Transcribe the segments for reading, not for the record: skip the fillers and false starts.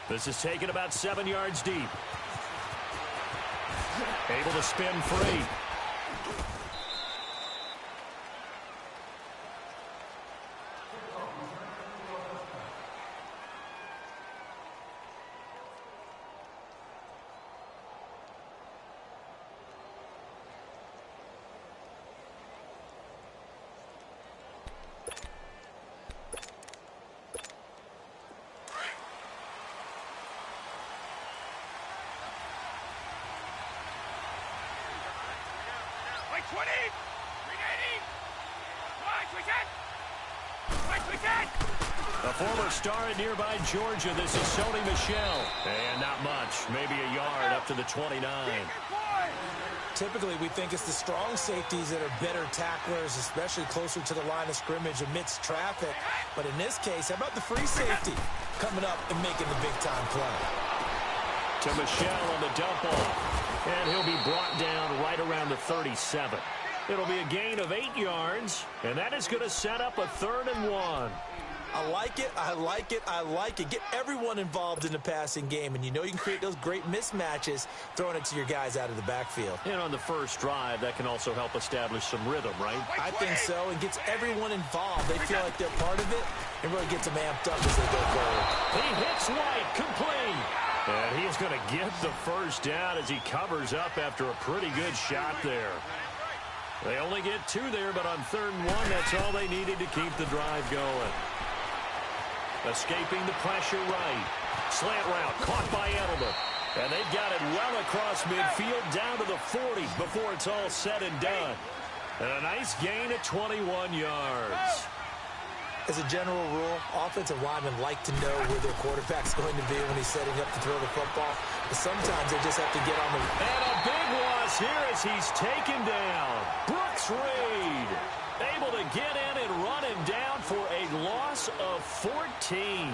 This is taken about 7 yards deep. Able to spin free. A former star at nearby Georgia, this is Sony Michel. And not much, maybe a yard up to the 29. Typically, we think it's the strong safeties that are better tacklers, especially closer to the line of scrimmage amidst traffic. But in this case, how about the free safety coming up and making the big-time play? To Michel on the dump off. And he'll be brought down right around the 37. It'll be a gain of 8 yards, and that is going to set up a 3rd and 1. I like it, I like it, I like it. Get everyone involved in the passing game, and you know you can create those great mismatches throwing it to your guys out of the backfield. And on the first drive, that can also help establish some rhythm, right? I think so, and gets everyone involved. They feel like they're part of it and really gets them amped up as they go forward. He hits White, complete. And he's going to get the first down as he covers up after a pretty good shot there. They only get 2 there, but on 3rd and 1, that's all they needed to keep the drive going. Escaping the pressure right. Slant route caught by Edelman. And they've got it well across midfield down to the 40 before it's all said and done. And a nice gain of 21 yards. As a general rule, offensive linemen like to know where their quarterback's going to be when he's setting up to throw the football. But sometimes they just have to get on the... And a big loss here as he's taken down. Brooks Reed able to get in and run him down for a loss of 14.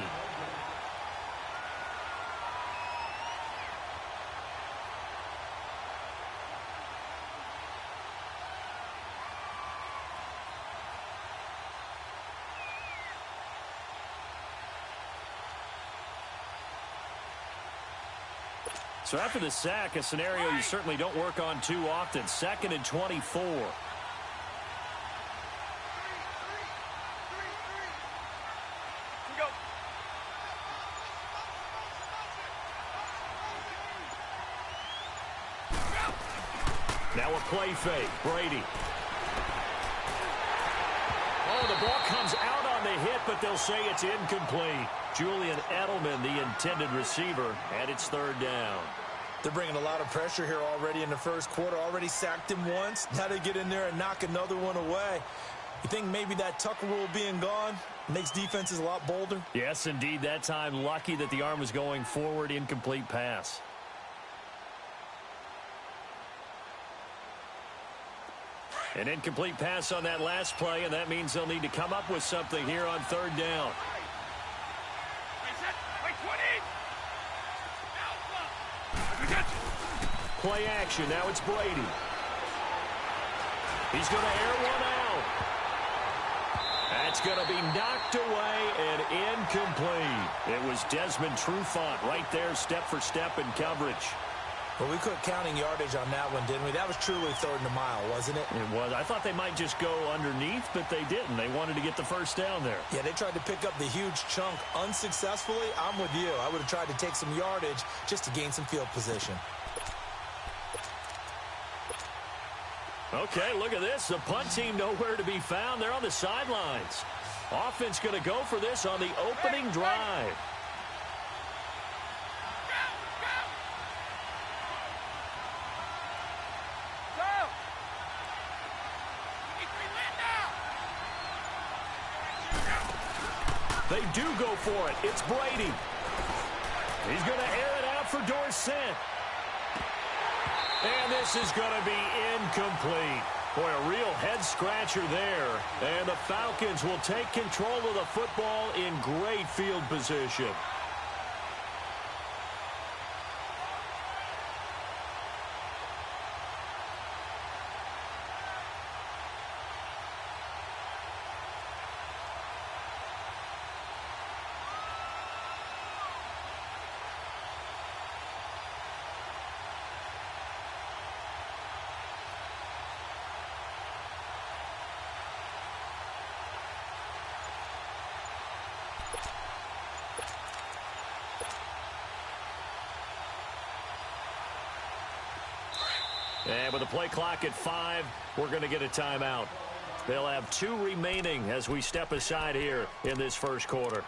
So after the sack, a scenario you certainly don't work on too often. 2nd and 24. Now a play fake. Brady. Oh, the ball comes out on the hit, but they'll say it's incomplete. Julian Edelman, the intended receiver, and it's 3rd down. They're bringing a lot of pressure here already in the first quarter. Already sacked him once. Now they get in there and knock another one away. You think maybe that Tucker rule being gone makes defenses a lot bolder? Yes, indeed. That time, lucky that the arm was going forward. Incomplete pass. An incomplete pass on that last play, and that means they'll need to come up with something here on 3rd down. Play action. Now it's Brady. He's going to air one out. That's going to be knocked away and incomplete. It was Desmond Trufant right there, step for step in coverage. Well, we quit counting yardage on that one, didn't we? That was truly 3rd and a mile, wasn't it? It was. I thought they might just go underneath, but they didn't. They wanted to get the first down there. Yeah, they tried to pick up the huge chunk unsuccessfully. I'm with you. I would have tried to take some yardage just to gain some field position. Okay, look at this. The punt team nowhere to be found. They're on the sidelines. Offense going to go for this on the opening drive. They do go for it. It's Brady. He's going to air it out for Dorsett. And this is going to be incomplete. Boy, a real head-scratcher there. And the Falcons will take control of the football in great field position. And with the play clock at 5, we're going to get a timeout. They'll have 2 remaining as we step aside here in this first quarter.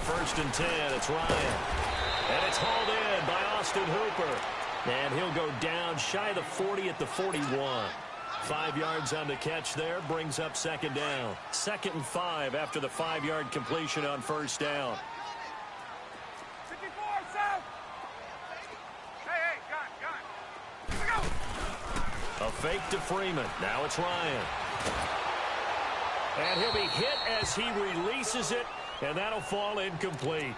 First and 10, it's Ryan. And it's hauled in by Austin Hooper. And he'll go down shy of the 40 at the 41. 5 yards on the catch there, brings up second down. 2nd and 5 after the 5-yard completion on first down. 54, south. Hey, gun. Here we go. A fake to Freeman. Now it's Ryan. And he'll be hit as he releases it. And that'll fall incomplete.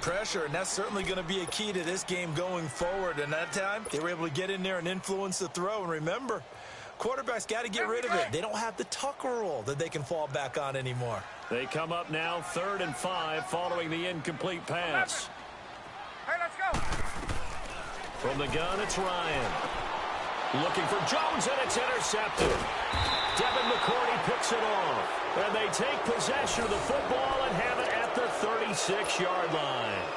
Pressure, and that's certainly going to be a key to this game going forward. And that time, they were able to get in there and influence the throw. And remember, quarterbacks got to get rid of it. They don't have the tucker rule that they can fall back on anymore. They come up now 3rd and 5 following the incomplete pass. Hey, let's go. From the gun, it's Ryan. Looking for Jones, and it's intercepted. Devin McCourty picks it off. And they take possession of the football and have it at the 36-yard line.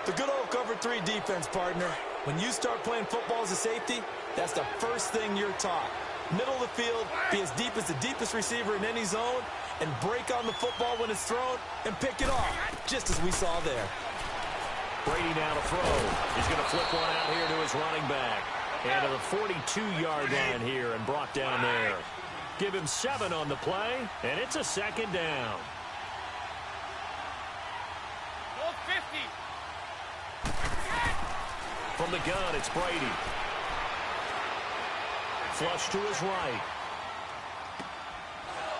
The good old cover 3 defense, partner. When you start playing football as a safety, that's the first thing you're taught. Middle of the field, be as deep as the deepest receiver in any zone, and break on the football when it's thrown and pick it off, just as we saw there. Brady now to throw. He's going to flip one out here to his running back. And to the 42-yard line here and brought down there. Give him 7 on the play, and it's a second down. Hold 50. From the gun, it's Brady. Flush to his right.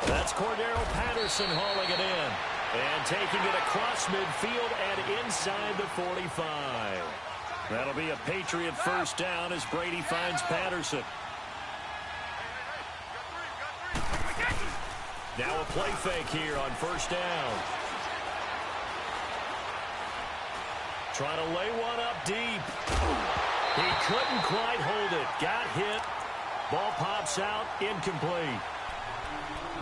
That's Cordero Patterson hauling it in. And taking it across midfield and inside the 45. That'll be a Patriot first down as Brady finds Patterson. Now a play fake here on first down. Trying to lay one up deep. He couldn't quite hold it. Got hit. Ball pops out. Incomplete.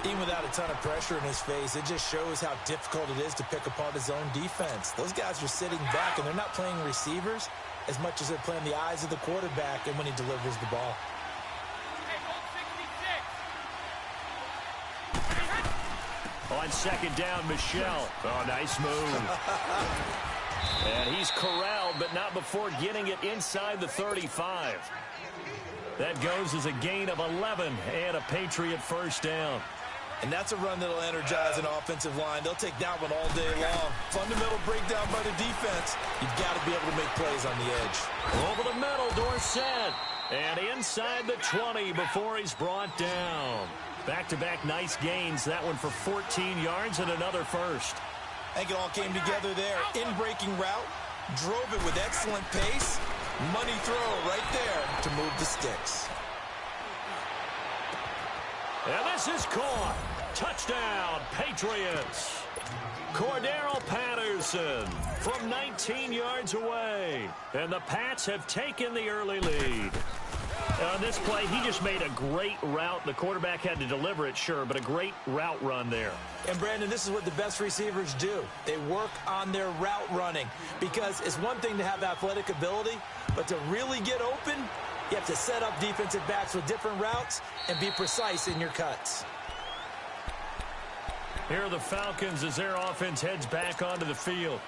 Even without a ton of pressure in his face, it just shows how difficult it is to pick apart his own defense. Those guys are sitting back, and they're not playing receivers as much as they're playing the eyes of the quarterback and when he delivers the ball. On second down, Michelle. Oh, nice move. And he's corralled, but not before getting it inside the 35. That goes as a gain of 11 and a Patriot first down. And that's a run that'll energize an offensive line. They'll take that one all day long. Fundamental breakdown by the defense. You've got to be able to make plays on the edge. Over the middle, Dorsett. And inside the 20 before he's brought down. Back-to-back nice gains. That one for 14 yards and another first. I think it all came together there. In-breaking route. Drove it with excellent pace. Money throw right there to move the sticks. And this is caught. Touchdown, Patriots. Cordero Patterson from 19 yards away. And the Pats have taken the early lead. On this play, he just made a great route. The quarterback had to deliver it, sure, but a great route run there. And, Brandon, this is what the best receivers do. They work on their route running because it's one thing to have athletic ability, but to really get open, you have to set up defensive backs with different routes and be precise in your cuts. Here are the Falcons as their offense heads back onto the field.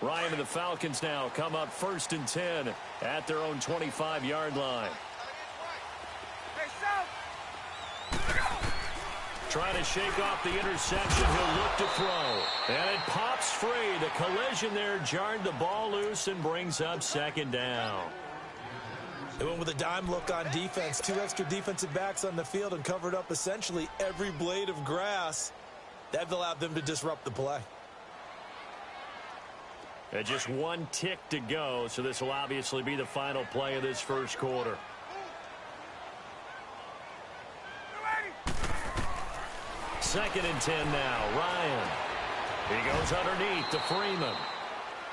Ryan and the Falcons now come up 1st and 10 at their own 25-yard line. Trying to shake off the interception. He'll look to throw. And it pops free. The collision there jarred the ball loose and brings up second down. They went with a dime look on defense. 2 extra defensive backs on the field and covered up essentially every blade of grass. That allowed them to disrupt the play. And just 1 tick to go, so this will obviously be the final play of this first quarter. Second and 10 now. Ryan. He goes underneath to Freeman.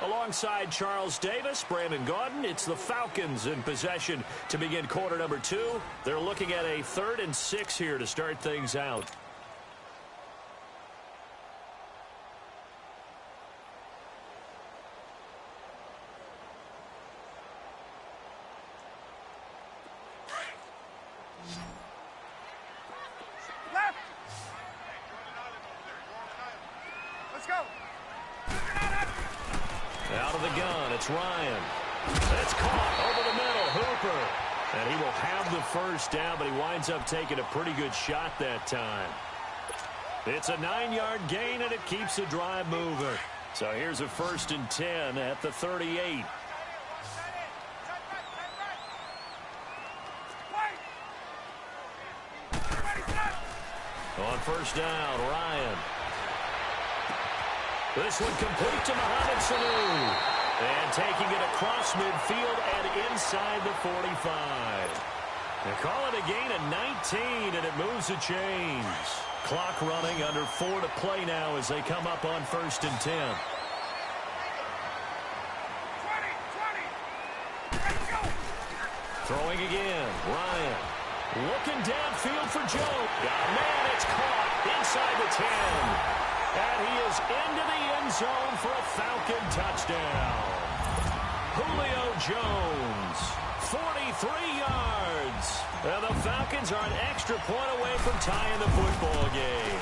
Alongside Charles Davis, Brandon Gaudin, it's the Falcons in possession to begin quarter number 2. They're looking at a 3rd and 6 here to start things out. Out of the gun, it's Ryan. That's caught over the middle, Hooper. And he will have the first down, but he winds up taking a pretty good shot that time. It's a 9-yard gain, and it keeps the drive moving. So here's a 1st and 10 at the 38. On first down, Ryan. This one complete to Mohamed Sanu. And taking it across midfield and inside the 45. They call it a gain of 19, and it moves the chains. Clock running, under 4 to play now as they come up on 1st and 10. Throwing again, Ryan. Looking downfield for Joe. Got a man, it's caught inside the 10. And he is into the end zone for a Falcon touchdown. Julio Jones, 43 yards. And the Falcons are an extra point away from tying the football game.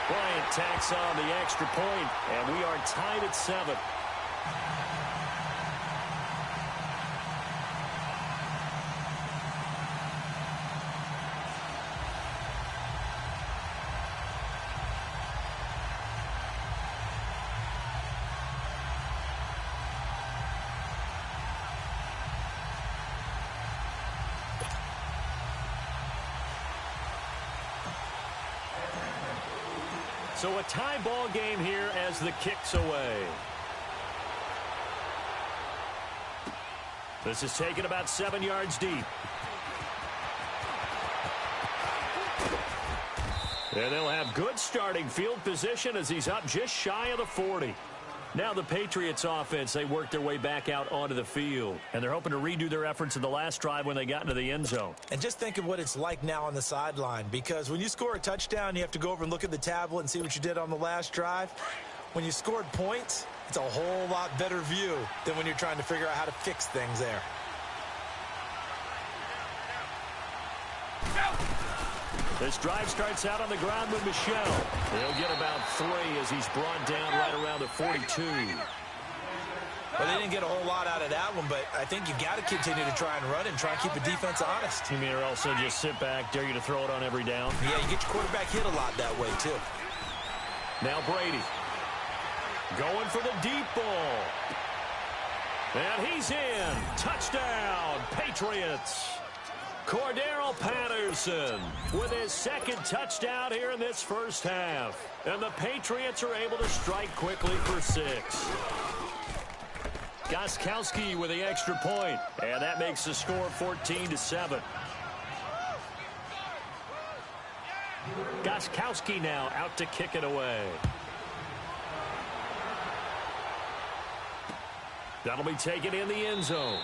Bryant tacks on the extra point, and we are tied at 7. So a tie ball game here as the kick's away. This is taken about 7 yards deep. And they'll have good starting field position as he's up just shy of the 40. Now the Patriots offense, they work their way back out onto the field. And they're hoping to redo their efforts in the last drive when they got into the end zone. And just think of what it's like now on the sideline, because when you score a touchdown, you have to go over and look at the tablet and see what you did on the last drive. When you scored points, it's a whole lot better view than when you're trying to figure out how to fix things there. This drive starts out on the ground with Michel. He'll get about 3 as he's brought down right around the 42. Well, they didn't get a whole lot out of that one, but I think you got to continue to try and run and try and keep the defense honest. You mean or also just sit back, dare you to throw it on every down? Yeah, you get your quarterback hit a lot that way, too. Now Brady. Going for the deep ball. And he's in. Touchdown, Patriots. Cordero Patterson with his 2nd touchdown here in this first half. And the Patriots are able to strike quickly for 6. Gostkowski with the extra point. And that makes the score 14-7. Gostkowski now out to kick it away. That'll be taken in the end zone.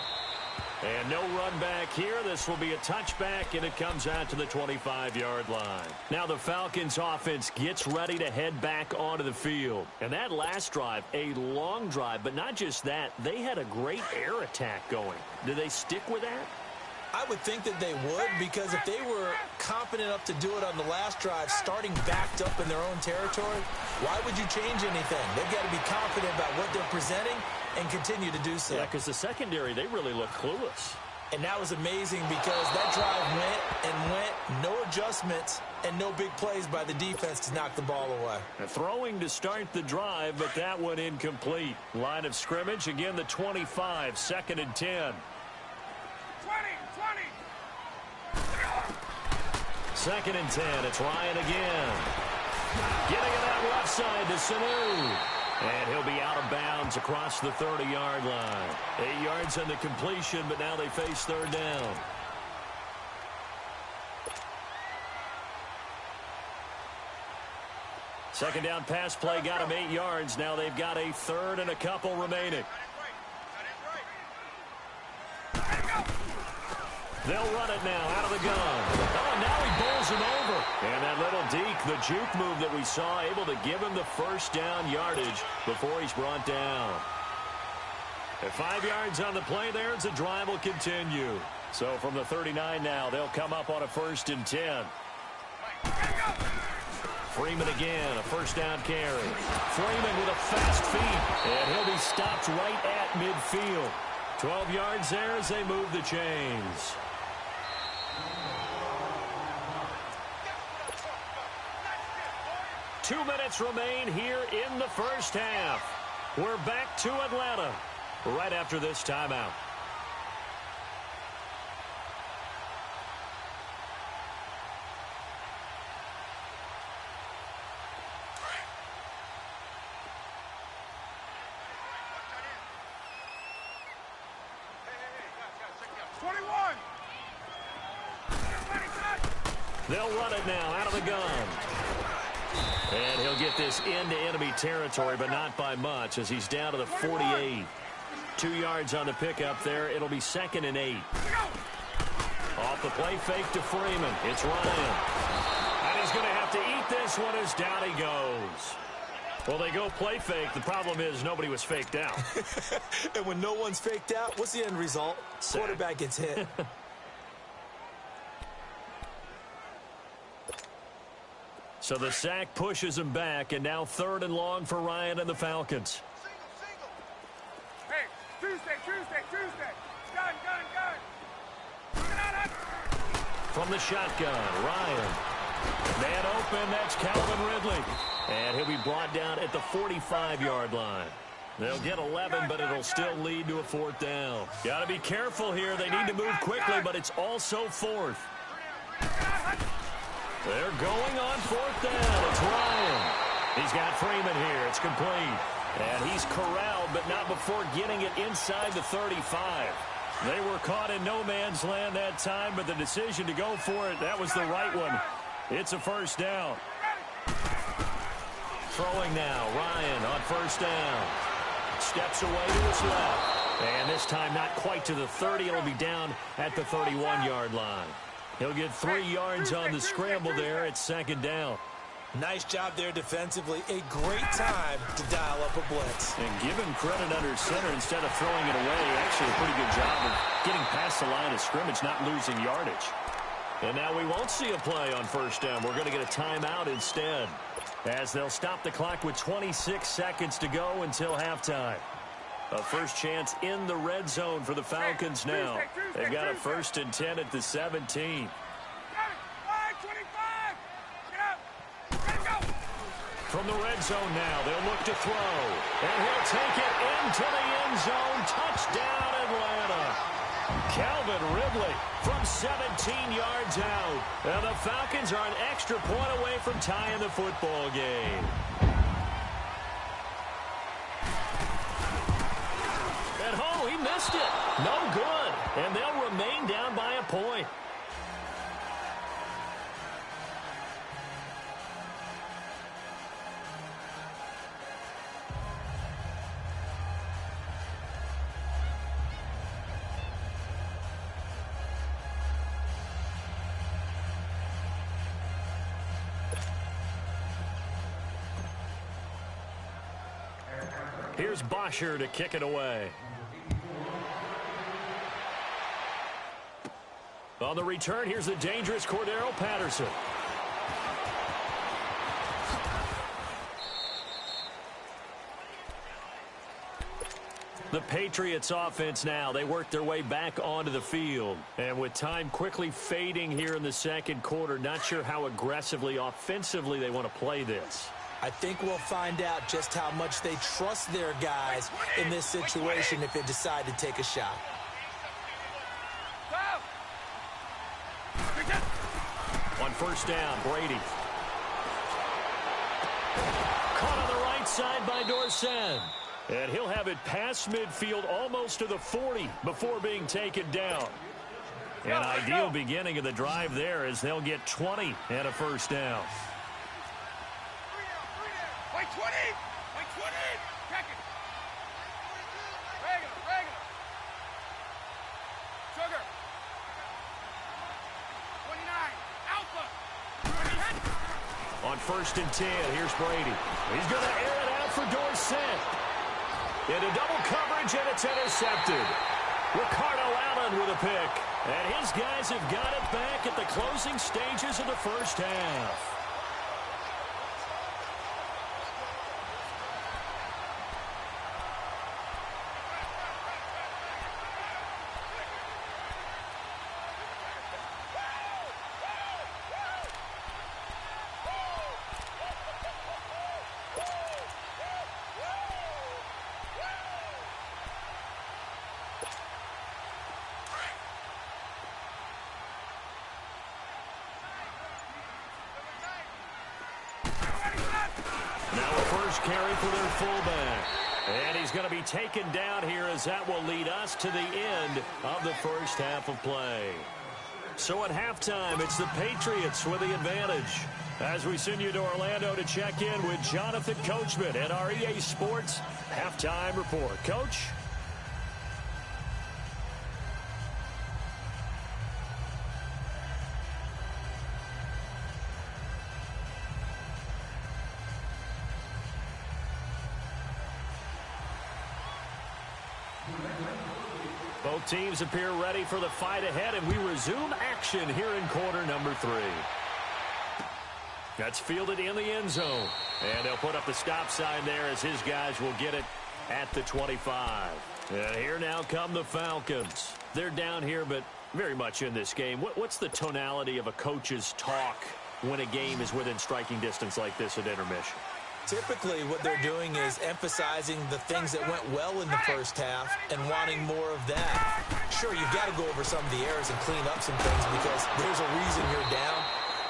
And no run back here. This will be a touchback, and it comes out to the 25-yard line. Now the Falcons offense gets ready to head back onto the field. And that last drive, a long drive, but not just that, they had a great air attack going. Do they stick with that? I would think that they would, because if they were confident enough to do it on the last drive, starting backed up in their own territory, why would you change anything? They've got to be confident about what they're presenting and continue to do so. Yeah, because the secondary, they really look clueless. And that was amazing because that drive went, no adjustments, and no big plays by the defense to knock the ball away. Throwing to start the drive, but that one incomplete. Line of scrimmage, again the 25, 2nd and 10. 2nd and 10. It's Ryan again. Getting it out left side to Sanu. And he'll be out of bounds across the 30-yard line. 8 yards on the completion, but now they face 3rd down. Second down pass play got him 8 yards. Now they've got a 3rd and a couple remaining. They'll run it now out of the gun. Oh, now he bowls him over. And that little deke, the juke move that we saw, able to give him the 1st down yardage before he's brought down. At 5 yards on the play there, the drive will continue. So from the 39 now, they'll come up on a 1st and 10. Freeman again, a 1st down carry. Freeman with a fast feet, and he'll be stopped right at midfield. 12 yards there as they move the chains. Two minutes remain here in the 1st half. We're back to Atlanta right after this timeout. They'll run it now out of the gun. And he'll get this into enemy territory, but not by much as he's down to the 48. 2 yards on the pickup there. It'll be 2nd and 8. Off the play fake to Freeman. It's Ryan. And he's going to have to eat this one as down he goes. Well, they go play fake. The problem is nobody was faked out. And when no one's faked out, what's the end result? Sack. Quarterback gets hit. So the sack pushes him back, and now 3rd and long for Ryan and the Falcons. Hey, Tuesday. Gun. From the shotgun, Ryan. Man open, that's Calvin Ridley. And he'll be brought down at the 45-yard line. They'll get 11, but it'll still lead to a 4th down. Got to be careful here. They need to move quickly, but it's also 4th. They're going on 4th down. It's Ryan. He's got Freeman here. It's complete. And he's corralled, but not before getting it inside the 35. They were caught in no man's land that time, but the decision to go for it, that was the right one. It's a 1st down. Throwing now, Ryan on 1st down. Steps away to his left. And this time not quite to the 30. It'll be down at the 31-yard line. He'll get 3 yards on the scramble there at 2nd down. Nice job there defensively. A great time to dial up a blitz. And give him credit under center instead of throwing it away. Actually a pretty good job of getting past the line of scrimmage, not losing yardage. And now we won't see a play on 1st down. We're going to get a timeout instead, as they'll stop the clock with 26 seconds to go until halftime. A first chance in the red zone for the Falcons now. They've got a 1st and 10 at the 17. From the red zone now, they'll look to throw. And he'll take it into the end zone. Touchdown, Atlanta. Calvin Ridley from 17 yards out. And the Falcons are an extra point away from tying the football game. At home, he missed it. No good. And they'll remain down by a point. Here's Bosher to kick it away. On the return, here's the dangerous Cordero Patterson. The Patriots offense now, they work their way back onto the field. And with time quickly fading here in the 2nd quarter, not sure how aggressively, offensively they want to play this. I think we'll find out just how much they trust their guys in this situation if they decide to take a shot. On first down, Brady. Caught on the right side by Dorsett. And he'll have it past midfield almost to the 40 before being taken down. An ideal beginning of the drive there as they'll get 20 and a first down. Wait, 20! Wait, 20! Check it! Regular. Sugar. 29. Alpha. 20. On first and 10, here's Brady. He's going to air it out for Dorsett. Into double coverage, and it's intercepted. Ricardo Allen with a pick. And his guys have got it back at the closing stages of the first half. Carry for their fullback. And he's going to be taken down here as that will lead us to the end of the first half of play. So at halftime, it's the Patriots with the advantage. As we send you to Orlando to check in with Jonathan Coachman at our EA Sports Halftime Report. Coach? Both teams appear ready for the fight ahead, and we resume action here in quarter number 3. That's fielded in the end zone. And they'll put up the stop sign there as his guys will get it at the 25. And here now come the Falcons. They're down here, but very much in this game. What's the tonality of a coach's talk when a game is within striking distance like this at intermission? Typically, what they're doing is emphasizing the things that went well in the first half and wanting more of that. Sure, you've got to go over some of the errors and clean up some things because there's a reason you're down.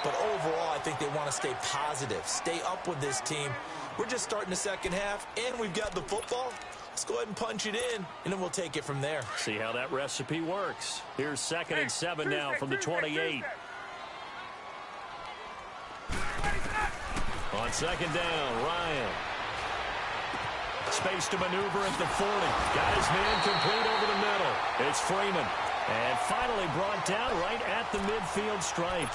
But overall, I think they want to stay positive, stay up with this team. We're just starting the second half, and we've got the football. Let's go ahead and punch it in, and then we'll take it from there. See how that recipe works. Here's 2nd and 7 now from the 28. On second down, Ryan. Space to maneuver at the 40. Got his man complete over the middle. It's Freeman. And finally brought down right at the midfield stripe.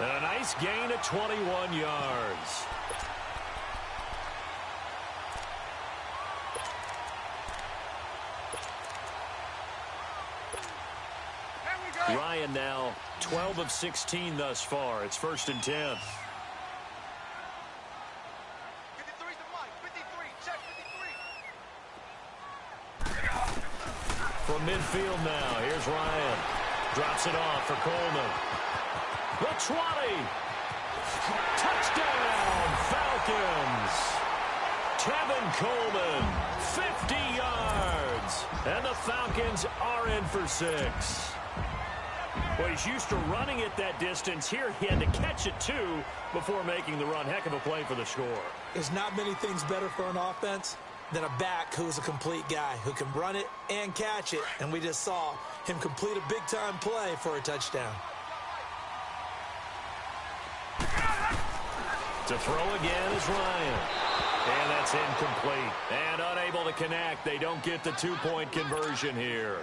And a nice gain of 21 yards. Ryan now 12 of 16 thus far. It's 1st and 10. From midfield now, here's Ryan. Drops it off for Coleman. The 20. Touchdown, Falcons. Tevin Coleman, 50 yards. And the Falcons are in for 6. Well, he's used to running it that distance. Here he had to catch it, too, before making the run. Heck of a play for the score. There's not many things better for an offense than a back who's a complete guy who can run it and catch it. And we just saw him complete a big-time play for a touchdown. To throw again is Ryan. And that's incomplete. And unable to connect. They don't get the 2-point conversion here.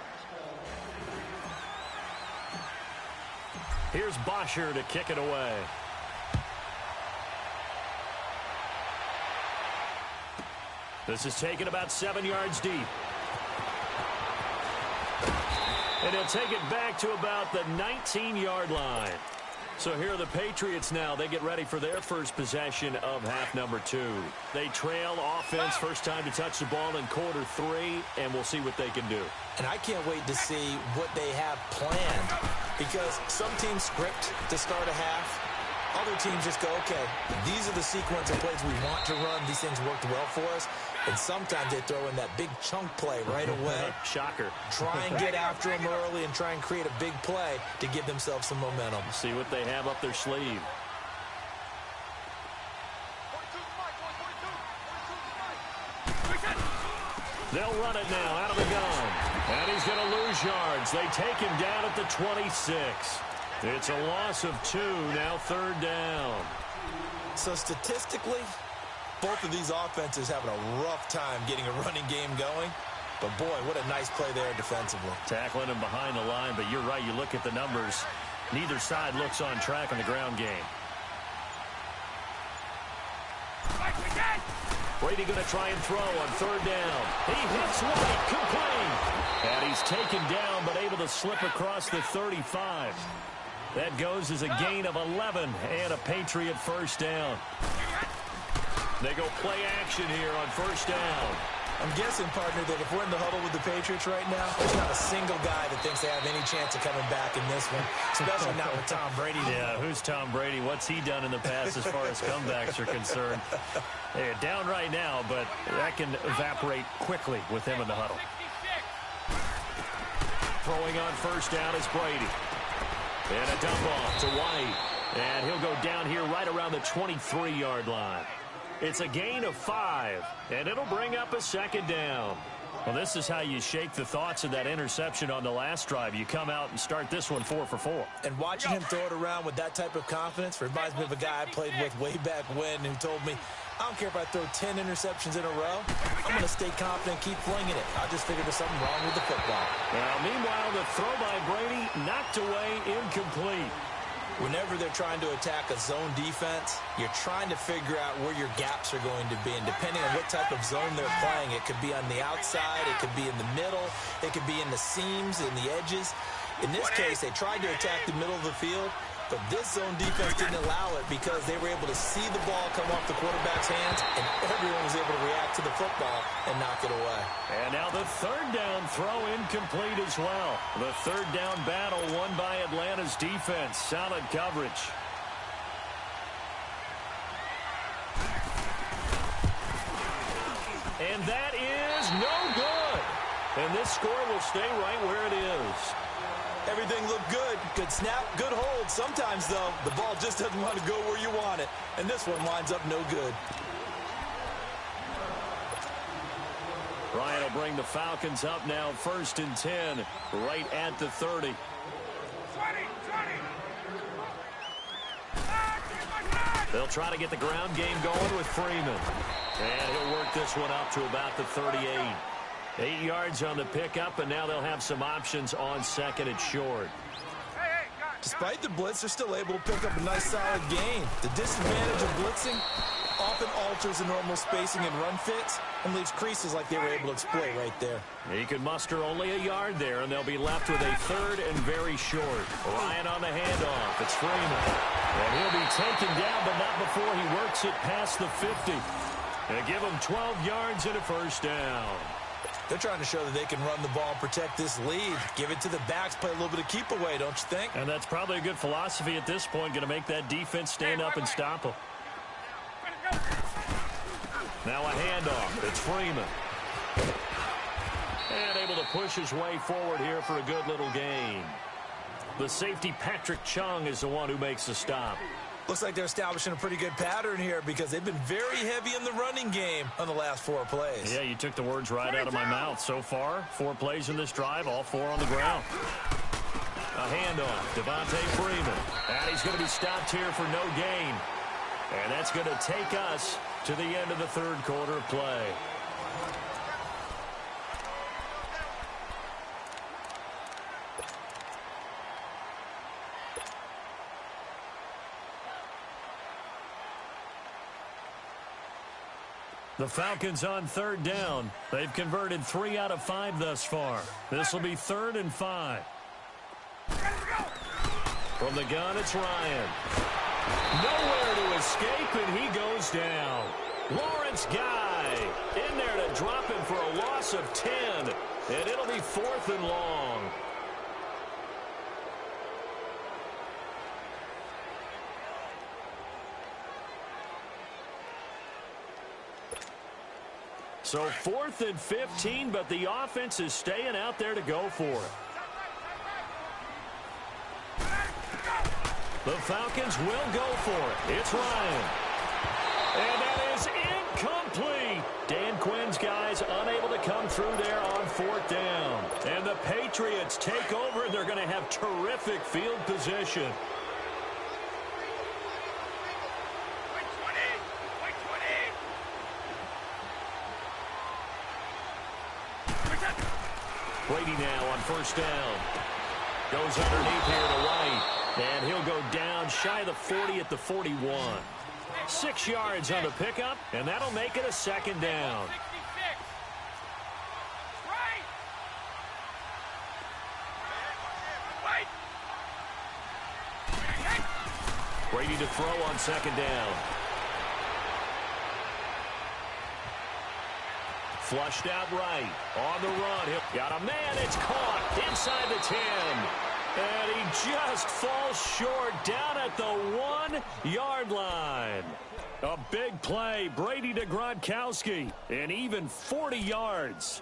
Here's Bosher to kick it away. This is taken about 7 yards deep. And he'll take it back to about the 19-yard line. So here are the Patriots now. They get ready for their first possession of half number 2. They trail offense, first time to touch the ball in quarter 3, and we'll see what they can do. And I can't wait to see what they have planned, because some teams script to start a half. Other teams just go, okay, these are the sequence of plays we want to run. These things worked well for us. And sometimes they throw in that big chunk play right away. Shocker. Try and get after them early and try and create a big play to give themselves some momentum. See what they have up their sleeve. They'll run it now out of the gun. And he's going to lose yards. They take him down at the 26. It's a loss of 2, now 3rd down. So statistically, both of these offenses having a rough time getting a running game going. But, boy, what a nice play there defensively. Tackling him behind the line, but you're right. You look at the numbers. Neither side looks on track in the ground game. Brady going to try and throw on 3rd down. He hits White, complete. And he's taken down, but able to slip across the 35. That goes as a gain of 11 and a Patriot 1st down. They go play action here on 1st down. I'm guessing, partner, that if we're in the huddle with the Patriots right now, there's not a single guy that thinks they have any chance of coming back in this one, especially not with Tom Brady. Yeah, who's Tom Brady? What's he done in the past as far as comebacks are concerned? Hey, down right now, but that can evaporate quickly with him in the huddle. Throwing on 1st down is Brady. And a dump off to White. And he'll go down here right around the 23-yard line. It's a gain of 5, and it'll bring up a 2nd down. Well, this is how you shake the thoughts of that interception on the last drive. You come out and start this one 4 for 4. And watching him throw it around with that type of confidence reminds me of a guy I played with way back when who told me, I don't care if I throw 10 interceptions in a row. I'm going to stay confident, keep flinging it. I just figured there's something wrong with the football. Now, meanwhile, the throw by Brady knocked away, incomplete. Whenever they're trying to attack a zone defense, you're trying to figure out where your gaps are going to be. And depending on what type of zone they're playing, it could be on the outside, it could be in the middle, it could be in the seams, in the edges. In this case, they tried to attack the middle of the field, but this zone defense didn't allow it because they were able to see the ball come off the quarterback's hands, and everyone was able to react to the football and knock it away. And now the 3rd down throw incomplete as well. The 3rd down battle won by Atlanta's defense. Solid coverage. And that is no good. And this score will stay right where it is. Everything looked good. Good snap, good hold. Sometimes, though, the ball just doesn't want to go where you want it. And this one winds up no good. Ryan will bring the Falcons up now 1st and 10, right at the 30. They'll try to get the ground game going with Freeman. And he'll work this one up to about the 38. 8 yards on the pickup, and now they'll have some options on 2nd and short. Despite the blitz, they're still able to pick up a nice, solid gain. The disadvantage of blitzing often alters the normal spacing and run fits and leaves creases like they were able to exploit right there. He can muster only a yard there, and they'll be left with a 3rd and very short. Ryan on the handoff. It's Freeman. And he'll be taken down, but not before he works it past the 50. And give him 12 yards and a 1st down. They're trying to show that they can run the ball, protect this lead. Give it to the backs, play a little bit of keep away, don't you think? And that's probably a good philosophy at this point, going to make that defense stand up and stop them. Now a handoff. It's Freeman. And able to push his way forward here for a good little gain. The safety, Patrick Chung, is the one who makes the stop. Looks like they're establishing a pretty good pattern here because they've been very heavy in the running game on the last 4 plays. Yeah, you took the words right out of my mouth. So far, 4 plays in this drive, all 4 on the ground. A handoff, Devontae Freeman. And he's going to be stopped here for no gain. And that's going to take us to the end of the 3rd quarter of play. The Falcons on 3rd down. They've converted 3 out of 5 thus far. This will be 3rd and 5. From the gun, it's Ryan. Nowhere to escape, and he goes down. Lawrence Guy in there to drop him for a loss of 10, and it'll be 4th and long. So 4th and 15, but the offense is staying out there to go for it. The Falcons will go for it. It's Ryan. And that is incomplete. Dan Quinn's guys unable to come through there on 4th down. And the Patriots take over. They're going to have terrific field position. Brady now on 1st down. Goes underneath here to White. And he'll go down shy of the 40 at the 41. 6 yards on the pickup, and that'll make it a 2nd down. Brady to throw on 2nd down. Flushed out right. On the run. He'll got a man. It's caught inside the 10. And he just falls short down at the 1-yard line. A big play. Brady to Gronkowski. And even 40 yards.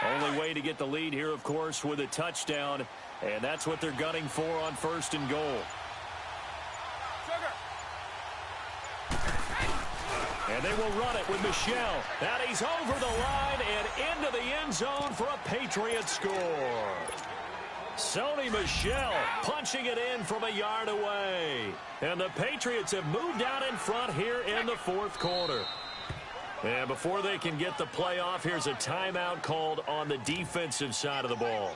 Only way to get the lead here, of course, with a touchdown. And that's what they're gunning for on 1st and goal. And they will run it with Michel. And he's over the line and into the end zone for a Patriots score. Sony Michel punching it in from a yard away. And the Patriots have moved out in front here in the 4th quarter. And before they can get the play off, here's a timeout called on the defensive side of the ball.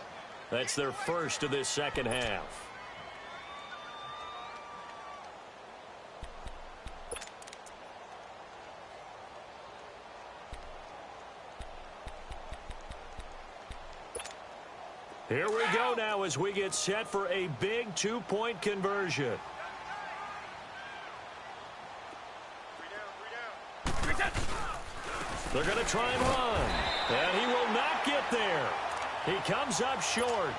That's their first of this 2nd half. Here we go now as we get set for a big 2-point conversion. They're going to try and run. And he will not get there. He comes up short.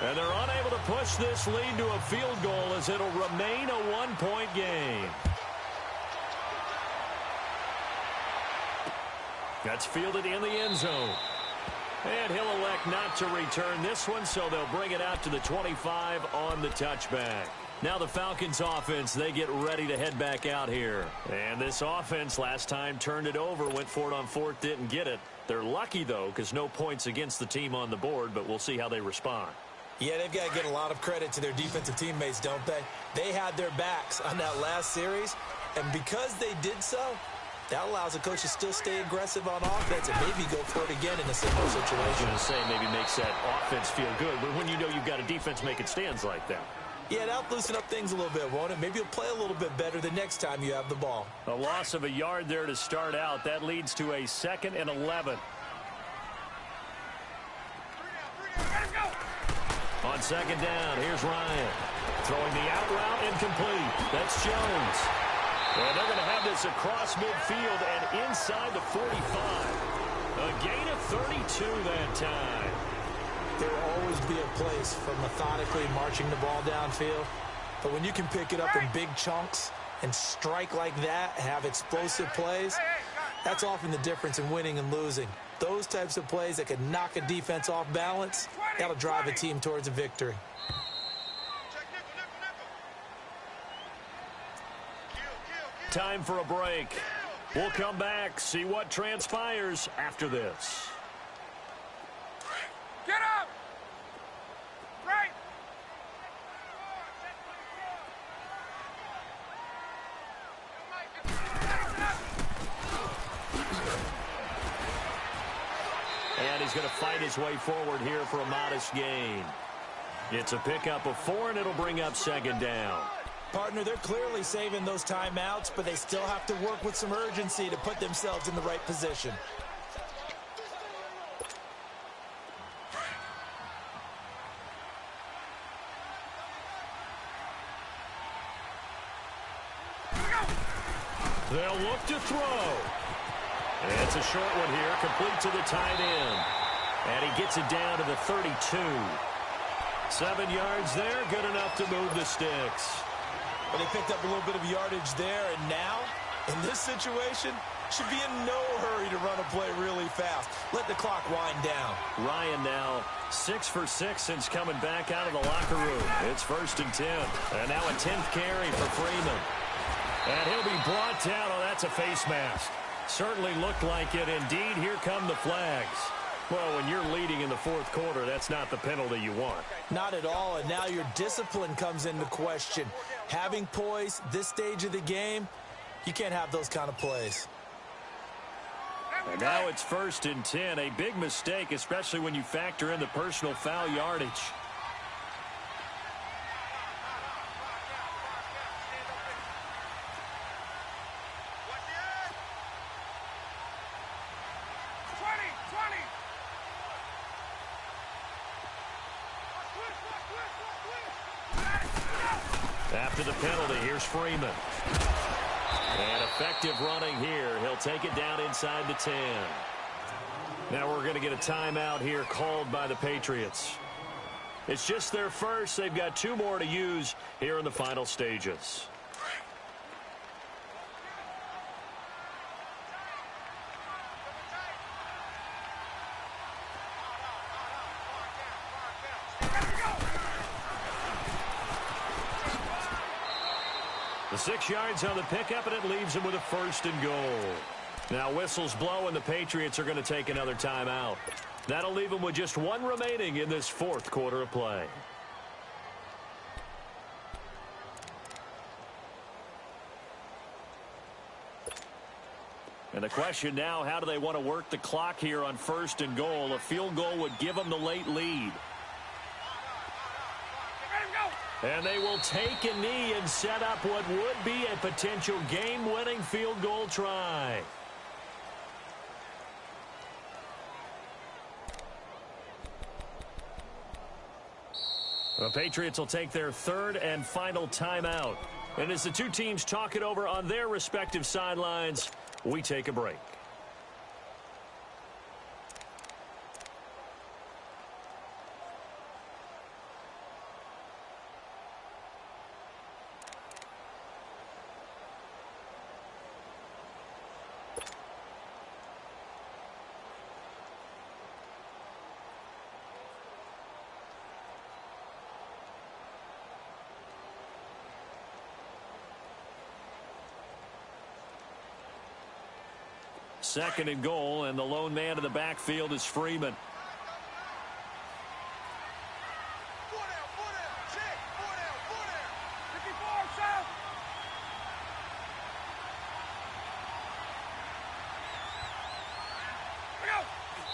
And they're unable to push this lead to a field goal as it'll remain a 1-point game. That's fielded in the end zone. And he'll elect not to return this one, so they'll bring it out to the 25 on the touchback. Now the Falcons offense, they get ready to head back out here. And this offense last time turned it over, went for it on 4th, didn't get it. They're lucky, though, because no points against the team on the board, but we'll see how they respond. Yeah, they've got to get a lot of credit to their defensive teammates, don't they? They had their backs on that last series, and because they did so, that allows the coach to still stay aggressive on offense and maybe go for it again in a similar situation. I was going to say maybe makes that offense feel good, but when you know you've got a defense making stands like that. Yeah, that'll loosen up things a little bit, won't it? Maybe you'll play a little bit better the next time you have the ball. A loss of a yard there to start out. That leads to a 2nd and 11. On 2nd down, here's Ryan. Throwing the out route incomplete. That's Jones. And they're going to have this across midfield and inside the 45. A gain of 32 that time. There will always be a place for methodically marching the ball downfield. But when you can pick it up in big chunks and strike like that, have explosive plays, that's often the difference in winning and losing. Those types of plays that can knock a defense off balance, that'll drive a team towards a victory. Time for a break. We'll come back, see what transpires after this. Get up! Right! And he's going to fight his way forward here for a modest gain. It's a pickup of 4, and it'll bring up 2nd down. Partner, they're clearly saving those timeouts, but they still have to work with some urgency to put themselves in the right position. They'll look to throw. And it's a short one here, complete to the tight end. And he gets it down to the 32. 7 yards there, good enough to move the sticks. But they picked up a little bit of yardage there, and now, in this situation, should be in no hurry to run a play really fast. Let the clock wind down. Ryan now 6 for 6 since coming back out of the locker room. It's 1st and 10. And now a 10th carry for Freeman. And he'll be brought down. Oh, that's a face mask. Certainly looked like it. Indeed, here come the flags. Well, when you're leading in the 4th quarter, that's not the penalty you want. Not at all, and now your discipline comes into question. Having poise this stage of the game, you can't have those kind of plays. And now it's 1st and 10. A big mistake, especially when you factor in the personal foul yardage. After the penalty, here's Freeman. And effective running here. He'll take it down inside the 10. Now we're going to get a timeout here called by the Patriots. It's just their first. They've got 2 more to use here in the final stages. The 6 yards on the pickup, and it leaves him with a 1st and goal. Now whistles blow, and the Patriots are going to take another timeout. That'll leave them with just 1 remaining in this 4th quarter of play. And the question now, how do they want to work the clock here on 1st and goal? A field goal would give them the late lead. And they will take a knee and set up what would be a potential game-winning field goal try. The Patriots will take their 3rd and final timeout. And as the 2 teams talk it over on their respective sidelines, we take a break. Second and goal, and the lone man in the backfield is Freeman.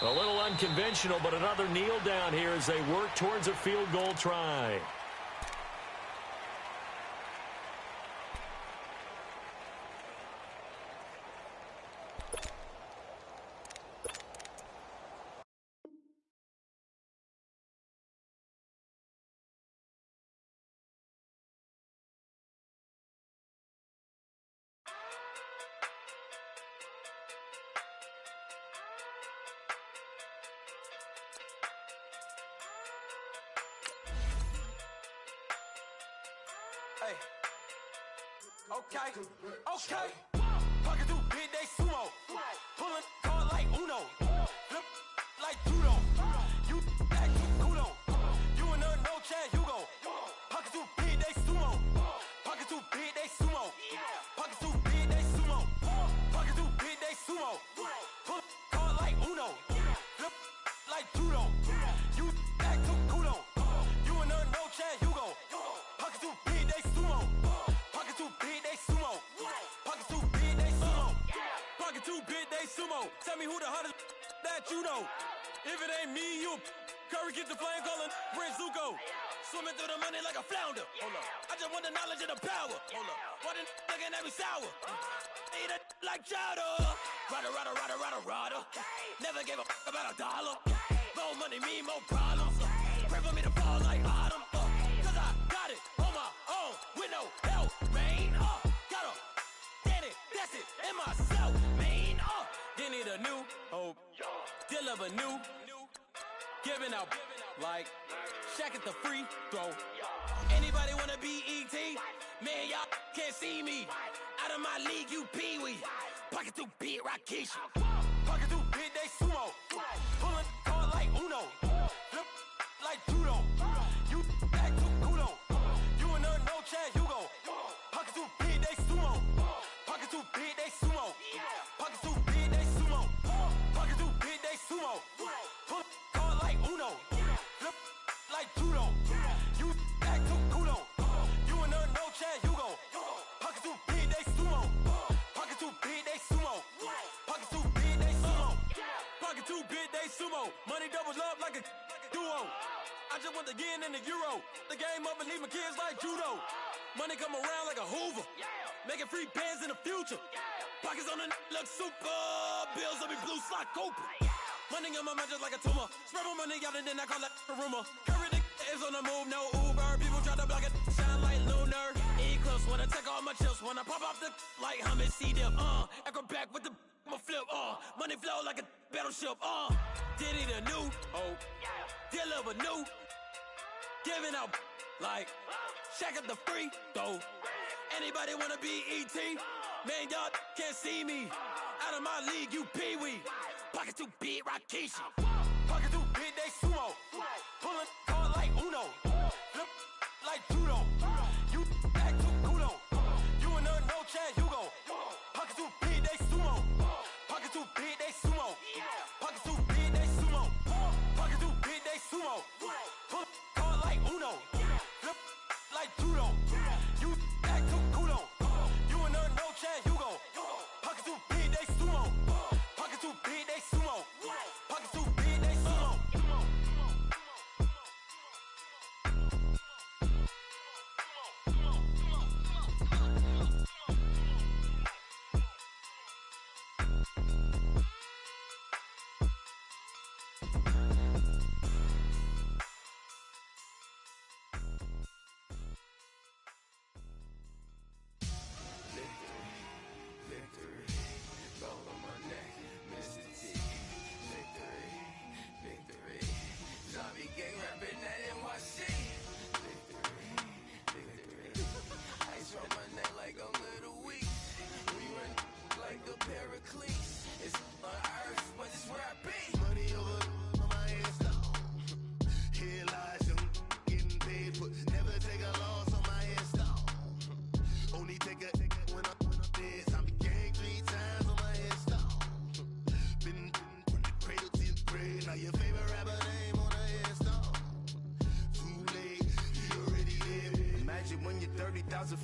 A little unconventional, but another kneel down here as they work towards a field goal try. Hey. Okay. Pocket through big day sumo. Pulling card like Uno. Flip like judo. You act kudo. You and her no Chad Hugo. Pocket through big day sumo. Pocket through big day sumo. Pocket through big day sumo. Pocket through big day sumo. Pull card like Uno. Flip like judo. You act kudo. You and her no Chad Hugo. Pocket through big day sumo. Pocket through big day sumo. Pocket through big day sumo. Pocket through big day sumo. Tell me who the hottest that you know. If it ain't me, you Curry get the flame calling Prince Zuko. Swimming through the money like a flounder. Hold up. I just want the knowledge and the power. Hold up. Why the looking at me sour? Eat it like chowder. Rada. Never gave a about $1. More money mean more problems. Pray for me to fall like autumn. Cause I got it on my own with no help, man. Got a daddy, that's it, in myself, man. They need a new hope. Deal of a new, giving out like Shaq at the free throw. Anybody wanna be ET? Man, y'all can't see me. Out of my league, you pee-wee. Pocket too big, Rakishi. Pocket too big, they sumo. Pulling card like Uno. Flip like judo. You act too kudo. You and her, no Chad Hugo. Pocket too big, they sumo. Pocket too big, they sumo. Pocket too big, they sumo. Pocket too big, they sumo. Pull card like Uno. Flip like judo. You act too kudo. You and her, no Chad Hugo. Pocket too big, they sumo. Pocket too big, they sumo. Pocket too big, they sumo. Pocket too big, they sumo. Money doubles up like a duo. I just want the yen and the euro. The game up and leave my kids like judo. Money come around like a Hoover. Making free bands in the future. Pockets on the look super. Bills will be blue slot Cooper. Money on my mind just like a tumor. Spread my money out and then I call that a rumor. Curry the is on the move, no Uber. People try to block it, shine like lunar. Eclipse wanna take all my chips. Wanna pop off the like Hummus C-dip. Echo back with the I'ma flip. Money flow like a battleship. Diddy the new. Deliver new. Giving out like Shaq at the free throw. Anybody wanna be ET? Man, y'all can't see me. Out of my league, you pee-wee. Pocket too big, Rakishi. Pocket too big, they sumo. Pulling card like Uno. Flip like judo. You act too kudo. You and her, no Chad Hugo. Pocket too big, they sumo. Pocket too big, they sumo. Pocket too big, they sumo. Pocket too big, they sumo. Pull card like Uno. Flip like judo. You act too kudo. You and her, no Chad Hugo. Pocket too big, they sumo. Pocket too big, they sumo. Pocket too big, they sumo.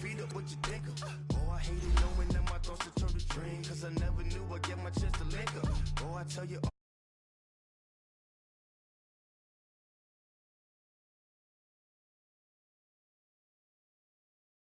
Feet up, what you think of? Oh, I hated knowing that my thoughts would turn to dream. Cause I never knew I'd get my chance to link up. Oh, I tell you